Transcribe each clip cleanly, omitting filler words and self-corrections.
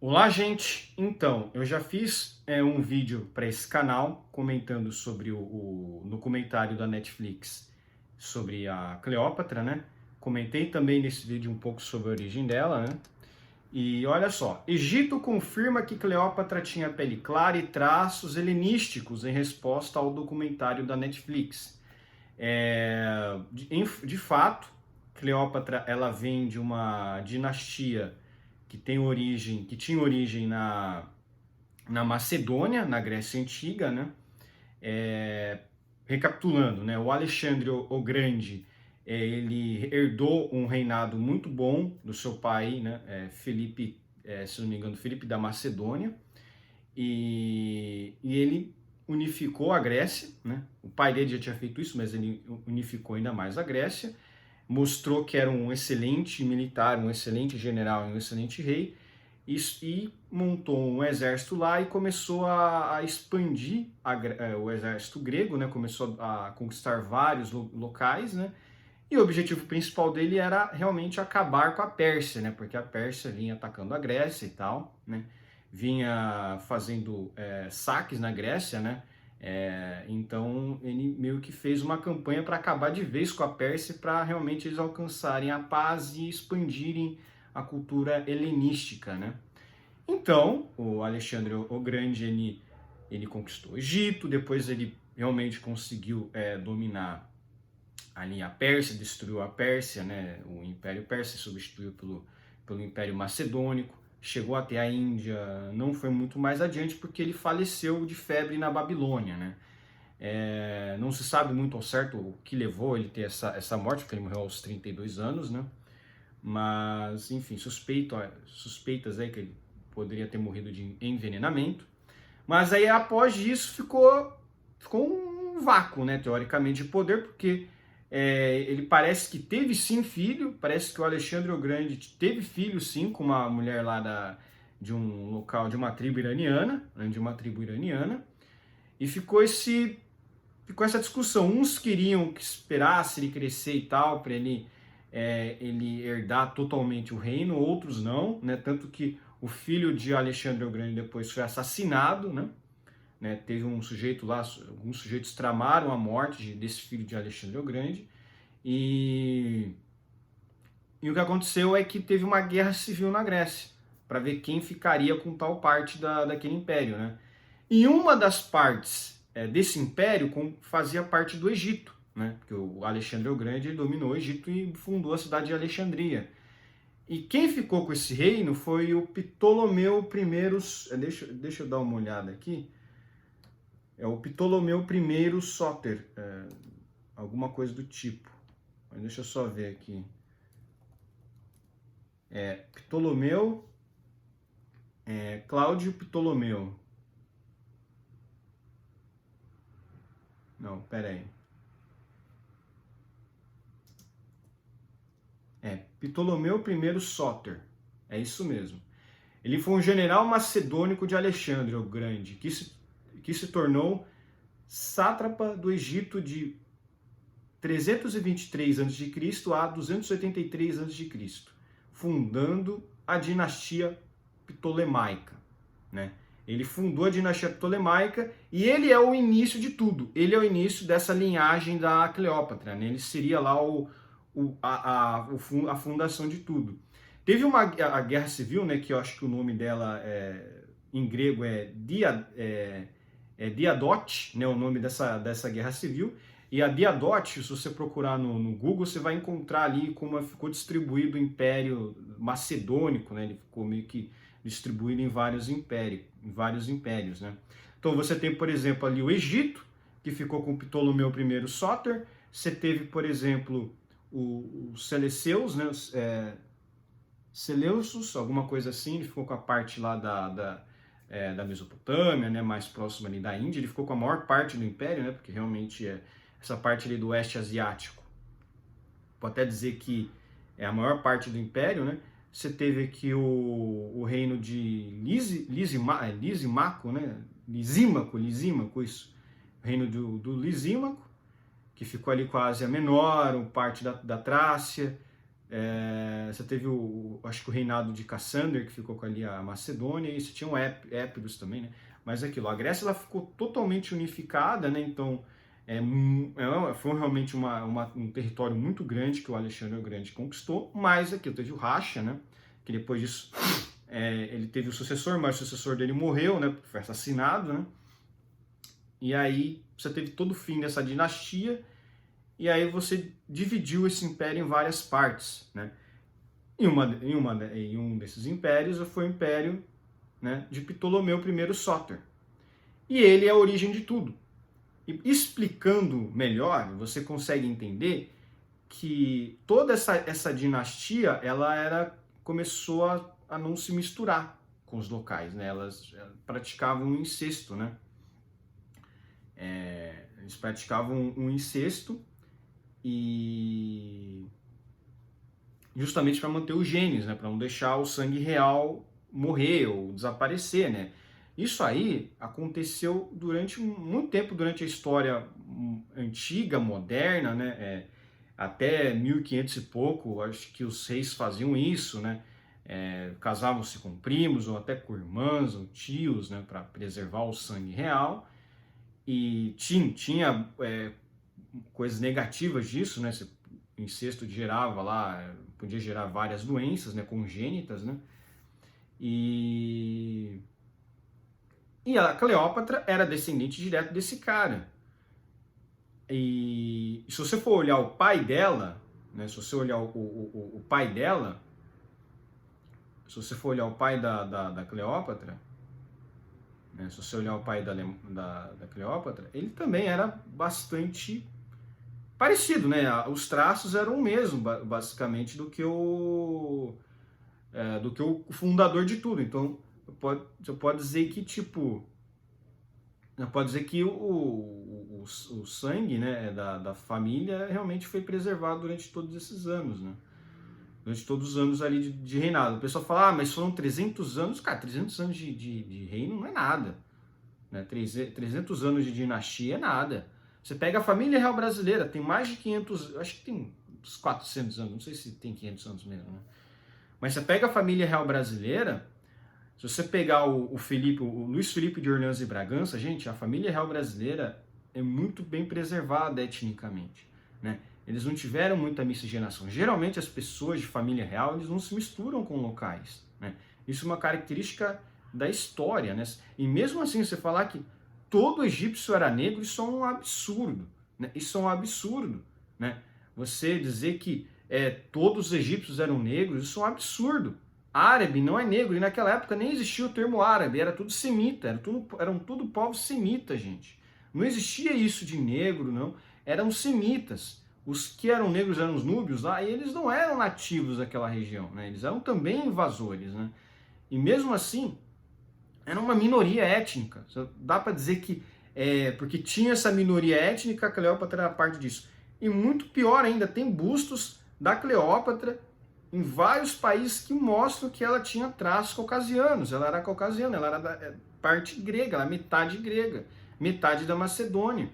Olá, gente! Então, eu já fiz um vídeo para esse canal comentando sobre o documentário da Netflix sobre a Cleópatra, né? Comentei também nesse vídeo um pouco sobre a origem dela, né? E olha só, Egito confirma que Cleópatra tinha pele clara e traços helenísticos em resposta ao documentário da Netflix. De fato, Cleópatra ela vem de uma dinastia que tinha origem na Macedônia, na Grécia Antiga, né? É, Recapitulando, né? O Alexandre o Grande, ele herdou um reinado muito bom do seu pai, né? Felipe, se não me engano, Felipe da Macedônia, e ele unificou a Grécia, né? O pai dele já tinha feito isso, mas ele unificou ainda mais a Grécia, mostrou que era um excelente militar, um excelente general e um excelente rei, e montou um exército lá e começou a expandir o exército grego, né? Começou a conquistar vários locais, né? E o objetivo principal dele era realmente acabar com a Pérsia, né? Porque a Pérsia vinha atacando a Grécia e tal, né? Vinha fazendo saques na Grécia, né? Então ele meio que fez uma campanha para acabar de vez com a Pérsia, para realmente eles alcançarem a paz e expandirem a cultura helenística, né? Então o Alexandre o Grande ele conquistou o Egito, depois ele realmente conseguiu dominar ali a Pérsia, destruiu a Pérsia, né? O Império Persa substituiu pelo Império Macedônico, chegou até a Índia, não foi muito mais adiante porque ele faleceu de febre na Babilônia, né? Não se sabe muito ao certo o que levou ele a ter essa morte, porque ele morreu aos 32 anos, né? Mas, enfim, suspeitas aí que ele poderia ter morrido de envenenamento. Mas aí, após isso, ficou um vácuo, né, teoricamente, de poder, porque ele parece que teve sim filho, parece que o Alexandre o Grande teve filho sim com uma mulher lá de um local, de uma tribo iraniana, né, e ficou essa discussão. Uns queriam que esperasse ele crescer e tal, para ele herdar totalmente o reino, outros não, né, tanto que o filho de Alexandre o Grande depois foi assassinado, né? Teve um sujeito lá, alguns sujeitos tramaram a morte desse filho de Alexandre o Grande, e o que aconteceu é que teve uma guerra civil na Grécia, para ver quem ficaria com tal parte daquele império, né? E uma das partes desse império fazia parte do Egito, né? Porque o Alexandre o Grande dominou o Egito e fundou a cidade de Alexandria. E quem ficou com esse reino foi o Ptolomeu I. Deixa eu dar uma olhada aqui. É o Ptolomeu I Sóter, alguma coisa do tipo. Mas deixa eu só ver aqui. Ptolomeu, Cláudio Ptolomeu. Não, pera aí. Ptolomeu I Sóter. É isso mesmo. Ele foi um general macedônico de Alexandre o Grande, que se tornou sátrapa do Egito de 323 a.C. a 283 a.C., fundando a dinastia ptolemaica, né? Ele fundou a dinastia ptolemaica e ele é o início de tudo. Ele é o início dessa linhagem da Cleópatra, né? Ele seria lá a fundação de tudo. Teve a guerra civil, né? Que eu acho que o nome dela em grego Diadote, né? O nome dessa guerra civil. E a Diadote, se você procurar no Google, você vai encontrar ali como ficou distribuído o Império Macedônico, né? Ele ficou meio que distribuído em vários impérios, né? Então você tem, por exemplo, ali o Egito, que ficou com Ptolomeu I Sóter. Você teve, por exemplo, os Seleuceus, né? Seleucus, alguma coisa assim, ele ficou com a parte lá da Mesopotâmia, né? Mais próxima ali da Índia. Ele ficou com a maior parte do império, né? Porque realmente essa parte ali do oeste asiático, pode até dizer que é a maior parte do império, né? Você teve aqui o reino de Lisímaco, né? Lisímaco, isso. O reino do Lisímaco, que ficou ali com a Ásia Menor, parte da Trácia, Você teve acho que o reinado de Cassander, que ficou com ali a Macedônia, e você tinha o Épiros também, né? Mas aquilo, a Grécia ela ficou totalmente unificada, né? Então foi realmente um território muito grande que o Alexandre o Grande conquistou, mas aquilo teve o racha, né? Que depois disso ele teve o sucessor, mas o sucessor dele morreu, né? Foi assassinado, né? E aí você teve todo o fim dessa dinastia, e aí você dividiu esse império em várias partes, né? Em um desses impérios foi o império, né, de Ptolomeu I Sóter. E ele é a origem de tudo. E explicando melhor, você consegue entender que toda essa dinastia começou a não se misturar com os locais, né? Elas praticavam um incesto, né? Eles praticavam um incesto e justamente para manter os genes, né? Para não deixar o sangue real morrer ou desaparecer, né? Isso aí aconteceu durante muito tempo, durante a história antiga, moderna, né? Até 1500 e pouco, acho que os reis faziam isso, né? Casavam-se com primos ou até com irmãs ou tios, né? Para preservar o sangue real. E tinha coisas negativas disso, né? O incesto gerava lá, podia gerar várias doenças, né? Congênitas, né? E a Cleópatra era descendente direto desse cara. E se você for olhar o pai dela, né, se você olhar o pai dela, se você for olhar o pai da Cleópatra, né, se você olhar o pai da Cleópatra, ele também era bastante parecido, né? Os traços eram o mesmo, basicamente, do que o fundador de tudo. Então, você pode dizer que, tipo, pode dizer que o sangue, né, da família realmente foi preservado durante todos esses anos, né? Durante todos os anos ali de reinado. O pessoal fala, mas foram 300 anos. Cara, 300 anos de reino não é nada. Né? 300 anos de dinastia é nada. Você pega a família real brasileira, tem mais de 500, acho que tem uns 400 anos, não sei se tem 500 anos mesmo, né? Mas você pega a família real brasileira, se você pegar o Luiz Felipe de Orleans e Bragança, gente, a família real brasileira é muito bem preservada etnicamente, né? Eles não tiveram muita miscigenação. Geralmente as pessoas de família real, eles não se misturam com locais, né? Isso é uma característica da história, né? E mesmo assim, você falar que todo egípcio era negro, isso é um absurdo, né? Isso é um absurdo, né? Você dizer que todos os egípcios eram negros, isso é um absurdo. Árabe não é negro, e naquela época nem existia o termo árabe, era tudo semita, eram tudo povos semitas, gente. Não existia isso de negro, não. Eram semitas. Os que eram negros eram os núbios lá, e eles não eram nativos daquela região, né? Eles eram também invasores, né? E mesmo assim, era uma minoria étnica. Dá para dizer que, porque tinha essa minoria étnica, a Cleópatra era parte disso. E muito pior ainda, tem bustos da Cleópatra em vários países que mostram que ela tinha traços caucasianos. Ela era caucasiana, ela era da parte grega, ela era metade grega, metade da Macedônia,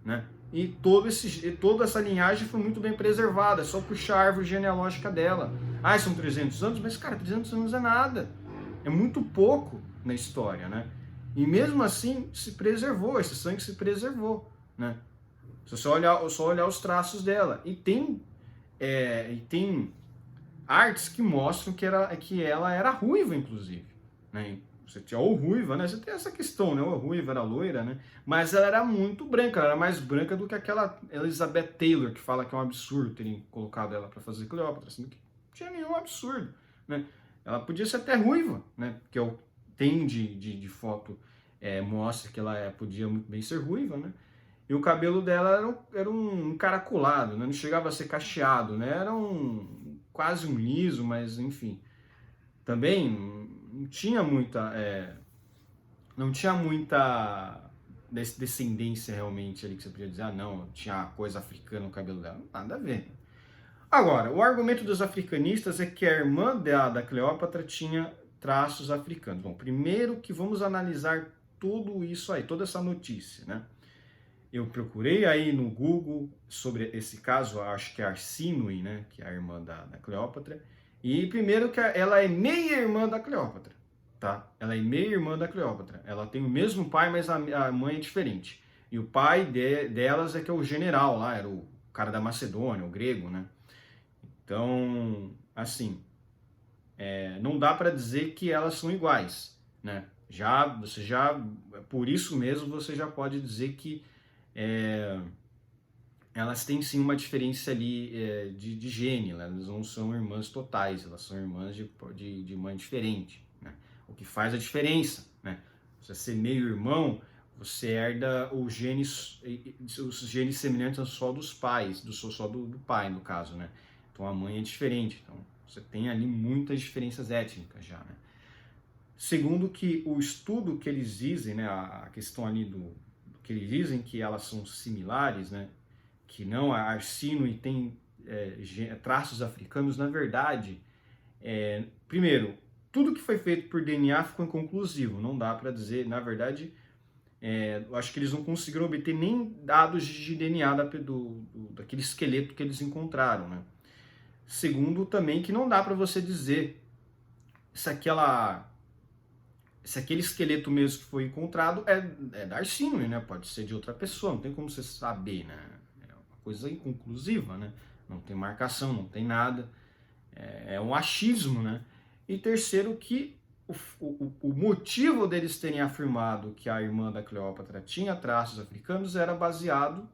né? E toda essa linhagem foi muito bem preservada, é só puxar a árvore genealógica dela. São 300 anos? Mas, cara, 300 anos é nada. É muito pouco na história, né? E mesmo assim, se preservou, esse sangue se preservou, né? Se você só olhar os traços dela. E tem artes que mostram que ela era ruiva, inclusive, né? Você tinha ou ruiva, né? Você tem essa questão, né? Ou ruiva, era loira, né? Mas ela era muito branca, ela era mais branca do que aquela Elizabeth Taylor, que fala que é um absurdo terem colocado ela para fazer Cleópatra, assim, que não tinha nenhum absurdo, né? Ela podia ser até ruiva, né? Porque tem de foto mostra que ela podia muito bem ser ruiva, né? E o cabelo dela era um encaracolado, né? Não chegava a ser cacheado, né? Era quase um liso, mas enfim. Também não tinha muita descendência realmente ali que você podia dizer, não, tinha coisa africana no cabelo dela. Nada a ver. Agora, o argumento dos africanistas é que a irmã da Cleópatra tinha traços africanos. Bom, primeiro que vamos analisar tudo isso aí, toda essa notícia, né? Eu procurei aí no Google sobre esse caso, acho que é Arsínoe, né, que é a irmã da Cleópatra, e primeiro que ela é meia-irmã da Cleópatra, tá? Ela é meia-irmã da Cleópatra. Ela tem o mesmo pai, mas a mãe é diferente. E o pai delas é que é o general lá, era o cara da Macedônia, o grego, né? Então, assim, não dá para dizer que elas são iguais, né? Por isso mesmo, você já pode dizer que elas têm sim uma diferença ali de gene, né? Elas não são irmãs totais, elas são irmãs de mãe diferente, né? O que faz a diferença, né? Você ser meio irmão, você herda os genes semelhantes só dos pais, só do pai, no caso, né? Então a mãe é diferente, então você tem ali muitas diferenças étnicas já, né? Segundo que o estudo que eles dizem, né, a questão ali do que eles dizem que elas são similares, né, que não a Arsínoe tem traços africanos, na verdade, primeiro, tudo que foi feito por DNA ficou inconclusivo, não dá para dizer, na verdade, eu acho que eles não conseguiram obter nem dados de DNA daquele esqueleto que eles encontraram, né. Segundo, também que não dá para você dizer se aquele esqueleto mesmo que foi encontrado é da Arsínoe, né? Pode ser de outra pessoa, não tem como você saber, né? É uma coisa inconclusiva, né? Não tem marcação, não tem nada. É um achismo, né? E terceiro, que o motivo deles terem afirmado que a irmã da Cleópatra tinha traços africanos era baseado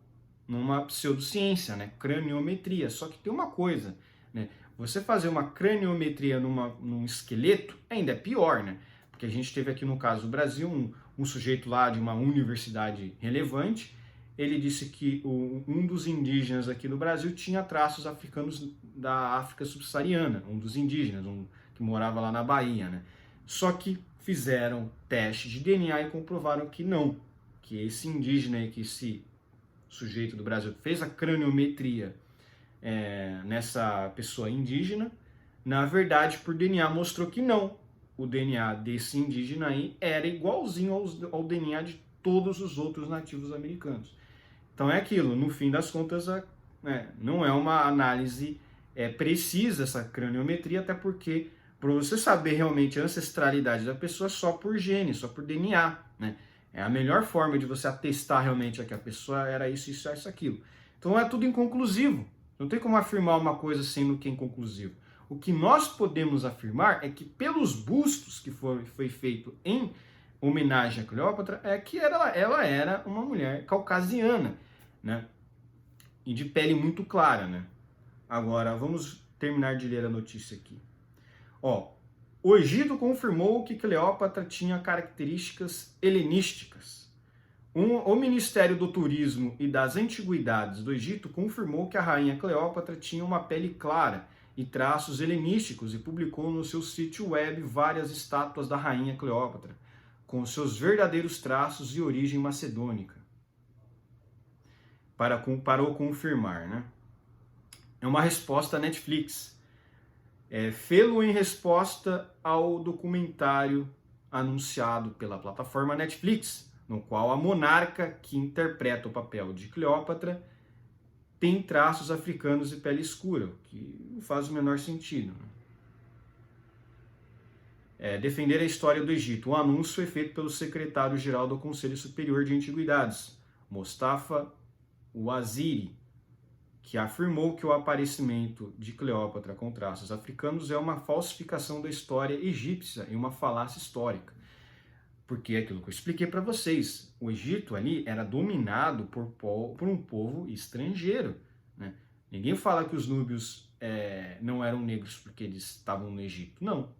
numa pseudociência, né? Craniometria. Só que tem uma coisa, né? Você fazer uma craniometria num esqueleto ainda é pior, né? Porque a gente teve aqui no caso do Brasil um sujeito lá de uma universidade relevante, ele disse que um dos indígenas aqui no Brasil tinha traços africanos da África subsaariana, um dos indígenas, que morava lá na Bahia, né? Só que fizeram teste de DNA e comprovaram que não, que esse indígena, que esse sujeito do Brasil fez a craniometria nessa pessoa indígena, na verdade, por DNA mostrou que não. O DNA desse indígena aí era igualzinho ao DNA de todos os outros nativos americanos. Então é aquilo, no fim das contas, não é uma análise precisa essa craniometria, até porque para você saber realmente a ancestralidade da pessoa só por gene, só por DNA, né? É a melhor forma de você atestar realmente que a pessoa era isso, aquilo. Então é tudo inconclusivo. Não tem como afirmar uma coisa sendo que é inconclusivo. O que nós podemos afirmar é que pelos bustos que foi feito em homenagem a Cleópatra, é que ela era uma mulher caucasiana, né? E de pele muito clara, né? Agora, vamos terminar de ler a notícia aqui. O Egito confirmou que Cleópatra tinha características helenísticas. O Ministério do Turismo e das Antiguidades do Egito confirmou que a rainha Cleópatra tinha uma pele clara e traços helenísticos e publicou no seu sítio web várias estátuas da rainha Cleópatra, com seus verdadeiros traços e origem macedônica. Para o confirmar, né? É uma resposta à Netflix. Fê-lo em resposta ao documentário anunciado pela plataforma Netflix, no qual a monarca que interpreta o papel de Cleópatra tem traços africanos e pele escura, o que não faz o menor sentido. Defender a história do Egito. O anúncio foi feito pelo secretário-geral do Conselho Superior de Antiguidades, Mostafa Ouaziri, que afirmou que o aparecimento de Cleópatra com traços africanos é uma falsificação da história egípcia e uma falácia histórica. Porque é aquilo que eu expliquei para vocês, o Egito ali era dominado por um povo estrangeiro, né? Ninguém fala que os núbios não eram negros porque eles estavam no Egito. Não,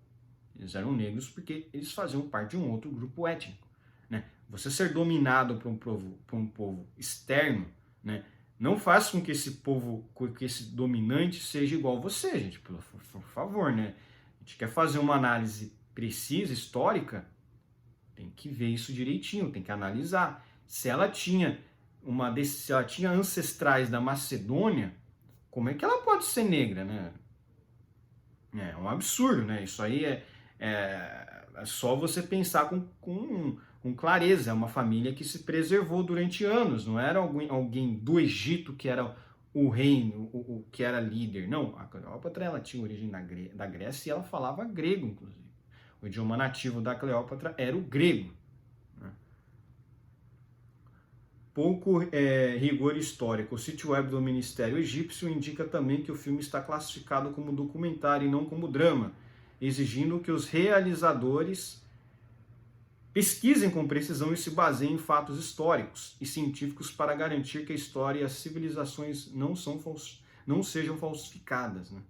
eles eram negros porque eles faziam parte de um outro grupo étnico, né? Você ser dominado por um povo externo, né, não faz com que esse dominante seja igual a você, gente, por favor, né? A gente quer fazer uma análise precisa, histórica, tem que ver isso direitinho, tem que analisar. Se ela tinha ancestrais da Macedônia, como é que ela pode ser negra, né? É um absurdo, né? Isso aí é só você pensar com com clareza. É uma família que se preservou durante anos, não era alguém do Egito que era o reino, o que era líder. Não, a Cleópatra ela tinha origem da Grécia e ela falava grego, inclusive. O idioma nativo da Cleópatra era o grego. Né? Pouco rigor histórico. O sítio web do Ministério Egípcio indica também que o filme está classificado como documentário e não como drama, exigindo que os realizadores pesquisem com precisão e se baseiem em fatos históricos e científicos para garantir que a história e as civilizações não sejam falsificadas. Né?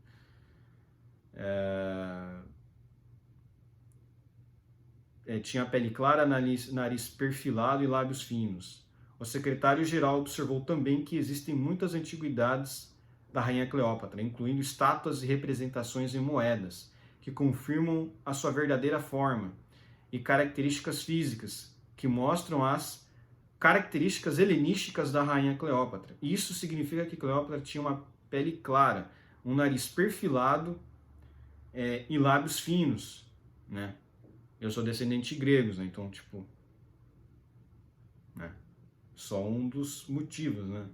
Tinha pele clara, nariz perfilado e lábios finos. O secretário-geral observou também que existem muitas antiguidades da rainha Cleópatra, incluindo estátuas e representações em moedas, que confirmam a sua verdadeira forma, e características físicas, que mostram as características helenísticas da rainha Cleópatra. Isso significa que Cleópatra tinha uma pele clara, um nariz perfilado e lábios finos, né? Eu sou descendente de gregos, né? Então, tipo, né? Só um dos motivos, né?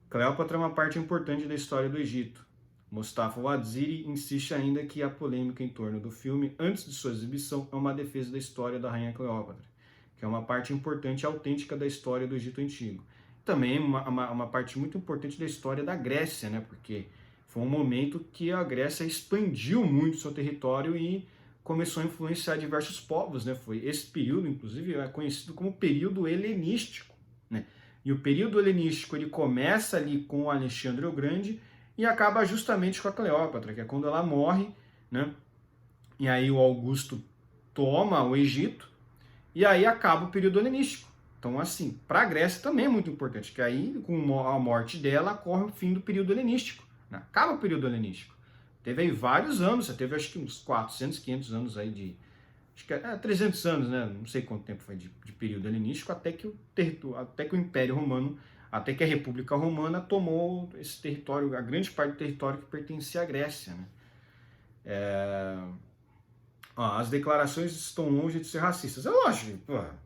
Cleópatra é uma parte importante da história do Egito. Mustafa Waziri insiste ainda que a polêmica em torno do filme, antes de sua exibição, é uma defesa da história da rainha Cleópatra, que é uma parte importante e autêntica da história do Egito Antigo. Também uma parte muito importante da história da Grécia, né? Porque foi um momento que a Grécia expandiu muito seu território e começou a influenciar diversos povos, né? Foi esse período, inclusive, é conhecido como período helenístico, né? E o período helenístico ele começa ali com Alexandre o Grande e acaba justamente com a Cleópatra, que é quando ela morre, né? E aí o Augusto toma o Egito e aí acaba o período helenístico. Então, assim, para a Grécia também é muito importante, que aí, com a morte dela, ocorre o fim do período helenístico, né? Acaba o período helenístico. Teve aí vários anos, você teve acho que uns 400, 500 anos aí de... Acho que 300 anos, né? Não sei quanto tempo foi de período helenístico, até que o Império Romano, até que a República Romana tomou esse território, a grande parte do território que pertencia à Grécia, né? As declarações estão longe de ser racistas. É lógico, porra.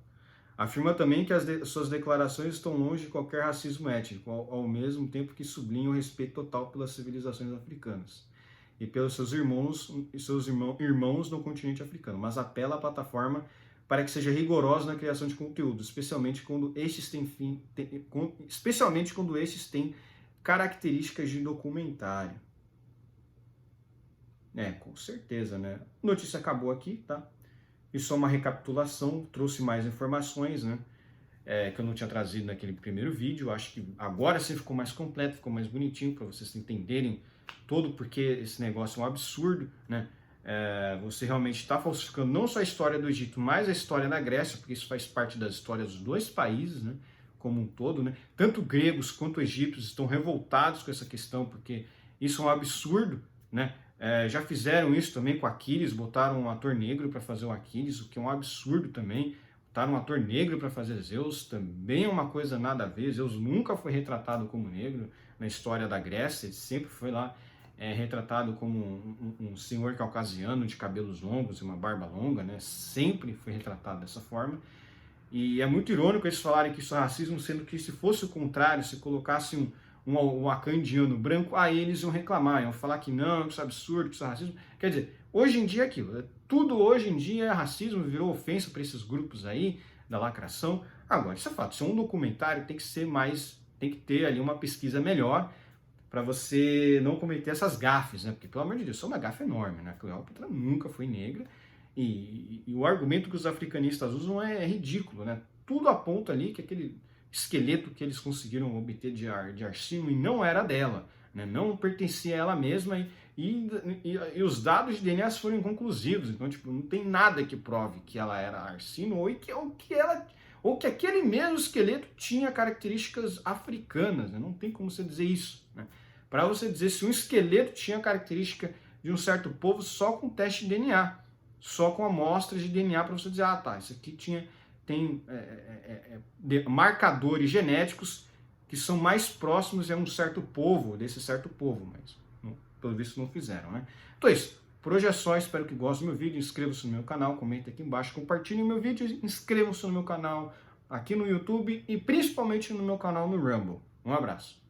Afirma também que suas declarações estão longe de qualquer racismo étnico, ao mesmo tempo que sublinha o respeito total pelas civilizações africanas e pelos seus irmãos no continente africano, mas apela à plataforma para que seja rigorosa na criação de conteúdo, especialmente quando estes têm características de documentário. Com certeza, né? A notícia acabou aqui, tá? Isso é uma recapitulação, trouxe mais informações, né? Que eu não tinha trazido naquele primeiro vídeo. Acho que agora sim ficou mais completo, ficou mais bonitinho para vocês entenderem todo porque esse negócio é um absurdo, né? Você realmente está falsificando não só a história do Egito, mas a história da Grécia, porque isso faz parte das histórias dos dois países, né? Como um todo, né? Tanto gregos quanto egípcios estão revoltados com essa questão, porque isso é um absurdo, né? Já fizeram isso também com Aquiles, botaram um ator negro para fazer o Aquiles, o que é um absurdo também. Botaram um ator negro para fazer Zeus, também é uma coisa nada a ver. Zeus nunca foi retratado como negro na história da Grécia, ele sempre foi lá retratado como um senhor caucasiano de cabelos longos e uma barba longa, né? Sempre foi retratado dessa forma. E é muito irônico eles falarem que isso é racismo, sendo que se fosse o contrário, se colocasse um acandiano branco, aí eles iam reclamar, iam falar que não, que isso é absurdo, que isso é racismo. Quer dizer, hoje em dia é aquilo, tudo hoje em dia é racismo, virou ofensa para esses grupos aí, da lacração. Agora, isso é fato, se é um documentário, tem que ter ali uma pesquisa melhor para você não cometer essas gafes, né? Porque, pelo amor de Deus, isso é uma gafe enorme, né? A Cleópatra nunca foi negra e o argumento que os africanistas usam é ridículo, né? Tudo aponta ali que aquele esqueleto que eles conseguiram obter de Arsíno e não era dela, né? Não pertencia a ela mesma e os dados de DNA foram inconclusivos, então tipo, não tem nada que prove que ela era Arsíno ou que aquele mesmo esqueleto tinha características africanas, né? Não tem como você dizer isso, né? Para você dizer se um esqueleto tinha característica de um certo povo só com teste de DNA, só com amostras de DNA para você dizer, ah tá, isso aqui tem marcadores genéticos que são mais próximos a um certo povo, desse certo povo, mas pelo visto não fizeram, né? Então é isso. Por hoje é só, espero que gostem do meu vídeo, inscrevam-se no meu canal, comentem aqui embaixo, compartilhem meu vídeo, inscrevam-se no meu canal aqui no YouTube e principalmente no meu canal no Rumble. Um abraço.